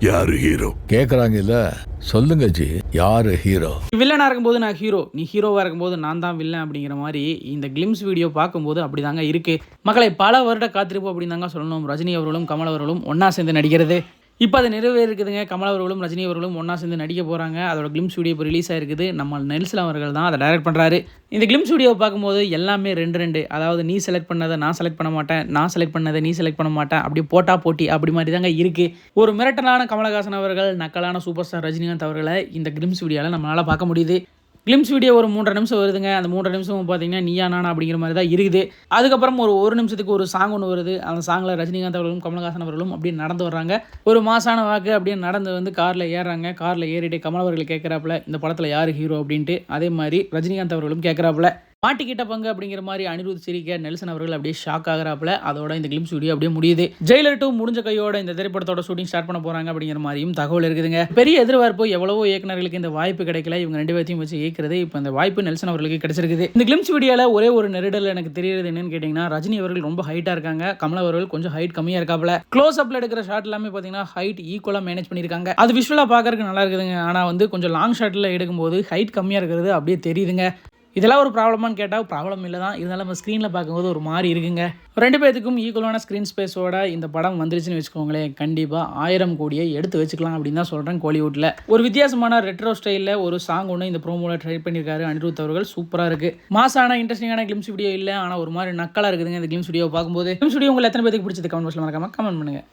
யாரு ஹீரோ கேக்குறாங்க இல்ல, சொல்லுங்க ஜி, யாரு ஹீரோ? வில்லனா இருக்கும்போது நான் ஹீரோ, நீ ஹீரோவா இருக்கும்போது நான் தான் வில்லன் அப்படிங்கிற மாதிரி இந்த கிளிம்ஸ் வீடியோ பார்க்கும்போது அப்படிதாங்க இருக்கு. மக்களை பல வருட காத்திருப்பு அப்படின்னு தாங்க சொல்லணும். ரஜினி அவர்களும் கமல் அவர்களும் ஒன்னா சேர்ந்து நடிக்கிறது இப்போ அது நிறைவேறிருக்குதுங்க. கமல் அவர்களும் ரஜினி அவர்களும் ஒன்றா சேர்ந்து நடிக்க போகிறாங்க. அதோட கிளிம்ஸ் வீடியோ இப்போ ரிலீஸ் ஆயிருக்குது. நம்ம நெல்சன் அவர்கள் தான் அதை டைரக்ட் பண்ணுறாரு. இந்த கிளிம்ஸ் வீடியோவை பார்க்கும்போது எல்லாமே ரெண்டு அதாவது நீ செலக்ட் பண்ணதை நான் செலக்ட் பண்ண மாட்டேன், நான் செலக்ட் பண்ணதை நீ செலக்ட் பண்ண மாட்டேன், அப்படி போட்டா போட்டி அப்படி மாதிரி தாங்க இருக்குது. ஒரு மிரட்டலான கமலஹாசன் அவர்கள், நக்கலான சூப்பர் ஸ்டார் ரஜினிகாந்த் அவர்களை இந்த கிளிம்ஸ் வீடியோவில் நம்மளால் பார்க்க முடியுது. கிளிம்ஸ் வீடியோ ஒரு 3.5 நிமிஷம் வருதுங்க. அந்த 3.5 நிமிஷம் பார்த்தீங்கன்னா நீயா நானா அப்படிங்கிற மாதிரி தான் இருக்குது. அதுக்கப்புறம் ஒரு நிமிஷத்துக்கு ஒரு சாங் ஒன்று வருது. அந்த சாங்கில் ரஜினிகாந்த் அவர்களும் கமலஹாசன் அவர்களும் அப்படியே நடந்து வர்றாங்க. ஒரு மாசான வாக்கு அப்படியே நடந்து வந்து காரில் ஏறுறாங்க. காரில் ஏறிட்டு கமல் அவர்கள் கேட்குறாப்புல, இந்த படத்தில் யார் ஹீரோ அப்படின்ட்டு. அதே மாதிரி ரஜினிகாந்த் அவர்களும் கேட்குறாப்புல. மாட்டிக்கிட்ட பங்கு அப்படிங்கிற மாதிரி அனிருத் சிரிக்க, நெல்சன் அவர்கள் அப்படியே ஷாக் ஆகிறாப்புல. அதோட இந்த கிளிம்ஸ் வீடியோ அப்படியே முடியுது. ஜெயிலர் 2 முடிஞ்ச கையோட இந்த திரைப்படத்தோட ஷூட்டிங் ஸ்டார்ட் பண்ண போறாங்க அப்படிங்கிற மாதிரியும் தகவல் இருக்குதுங்க. பெரிய எதிர்பார்ப்பு, எவ்வளவோ இயக்குநர்களுக்கு இந்த வாய்ப்பு கிடைக்கல. இவங்க 2 பேர்த்தையும் வச்சு இயக்குறது இப்போ இந்த வாய்ப்பு நெல்சன் அவர்களுக்கு கிடைச்சிருக்குது. இந்த கிளிம்ஸ் வீடியோல ஒரே ஒரு நெருடல் எனக்கு தெரியுது என்னன்னு கேட்டீங்கன்னா, ரஜினி அவர்கள் ரொம்ப ஹைட்டா இருக்காங்க, கமல் அவர்கள் கொஞ்சம் ஹைட் கம்மியா இருக்காப்புல. க்ளோஸ் அப்ல எடுக்கிற ஷாட் எல்லாமே பாத்தீங்கன்னா ஹைட் ஈக்குவலா மேனேஜ் பண்ணிருக்காங்க. அது விஷுவலா பாக்குறதுக்கு நல்லா இருக்குதுங்க. ஆனா வந்து கொஞ்சம் லாங் ஷாட்ல எடுக்கும்போது ஹைட் கம்மியா இருக்கிறது அப்படியே தெரியுதுங்க. இதெல்லாம் ஒரு ப்ராப்ளமானு கேட்டால் ப்ராப்ளம் இல்லை தான். இருந்தாலும் நம்ம ஸ்க்ரீனில் பார்க்கும்போது ஒரு மாதிரி இருக்குங்க. 2 பேத்துக்கும் ஈக்குவலான ஸ்க்ரீன் ஸ்பேஸோட இந்த படம் வந்துருச்சுன்னு வச்சுக்கோங்களேன், கண்டிப்பாக 1000 கோடியை எடுத்து வச்சுக்கலாம் அப்படின்னு தான் சொல்கிறேன். கோலிவுட்டில் ஒரு வித்தியாசமான ரெட்ரோ ஸ்டைலில் ஒரு சாங் ஒன்று இந்த ப்ரோமோவில் ட்ரை பண்ணியிருக்காரு அனிருத் அவர்கள். சூப்பராக இருக்குது. மாசான இன்ட்ரெஸ்டிங்கான கிளிம்ஸ் வீடியோ இல்லை, ஆனால் ஒரு மாதிரி நக்கலாக இருக்குதுங்க இந்த கிளிம்ஸ் வீடியோ பார்க்கும்போது. கிளிம்ஸ் வீடியோ உங்களுக்கு எத்தனை பேருக்கு பிடிச்சது கமெண்ட் பாக்ஸில் மறக்காம கமெண்ட் பண்ணுங்கள்.